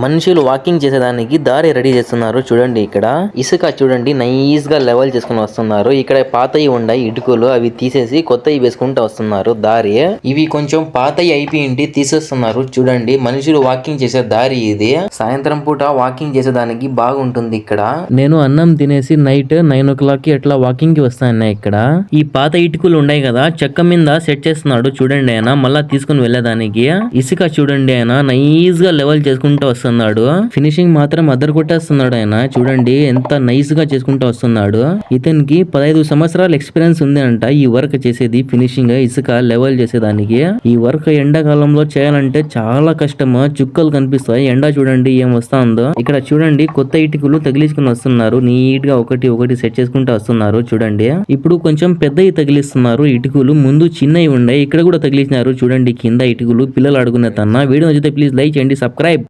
మనుషులు వాకింగ్ చేసేదానికి దారి రెడీ చేస్తున్నారు చూడండి. ఇక్కడ ఇసుక చూడండి నైస్ గా లెవెల్ చేసుకుని వస్తున్నారు. ఇక్కడ పాతయి ఉన్నాయి ఇటుకలు, అవి తీసేసి కొత్తవి వేసుకుంటూ వస్తున్నారు దారి. ఇవి కొంచెం పాతయి అయిపోయింటి తీసేస్తున్నారు చూడండి. మనుషులు వాకింగ్ చేసే దారి ఇది. సాయంత్రం పూట వాకింగ్ చేసేదానికి బాగుంటుంది ఇక్కడ. నేను అన్నం తినేసి నైట్ 9 o'clock కి అట్లా వాకింగ్ కి వస్తాను. ఇక్కడ ఈ పాత ఇటుకలు ఉన్నాయి కదా, చెక్క మీద సెట్ చేస్తున్నాడు చూడండి. ఆయన మళ్ళా తీసుకుని వెళ్ళేదానికి ఇసుక చూడండి. ఆయన నైస్ గా లెవెల్ చేసుకుంటూ వస్తున్నాడు. ఫినిషింగ్ మాత్రం అద్దరు కొట్టేస్తున్నాడు. ఆయన చూడండి ఎంత నైస్ గా చేసుకుంటూ వస్తున్నాడు. ఇతనికి 15 సంవత్సరాల ఎక్స్పీరియన్స్ ఉంది అంట ఈ వర్క్ చేసేది. ఫినిషింగ్ ఇసుక లెవెల్ చేసేదానికి. ఈ వర్క్ ఎండాకాలంలో చేయాలంటే చాలా కష్టము. చుక్కలు కనిపిస్తాయి. ఎండ చూడండి ఏం వస్తుందో. ఇక్కడ చూడండి కొత్త ఇటుకలు తగిలించుకుని వస్తున్నారు. నీట్ గా ఒకటి ఒకటి సెట్ చేసుకుంటూ వస్తున్నారు చూడండి. ఇప్పుడు కొంచెం పెద్దవి తగిలిస్తున్నారు ఇటుకలు. ముందు చిన్నవి ఉన్నాయి, ఇక్కడ కూడా తగిలించినారు చూడండి. కింద ఇటుకలు పిల్లలు ఆడుకునే తన. వీడియో నచ్చితే ప్లీజ్ లైక్ చేయండి, సబ్స్క్రైబ్.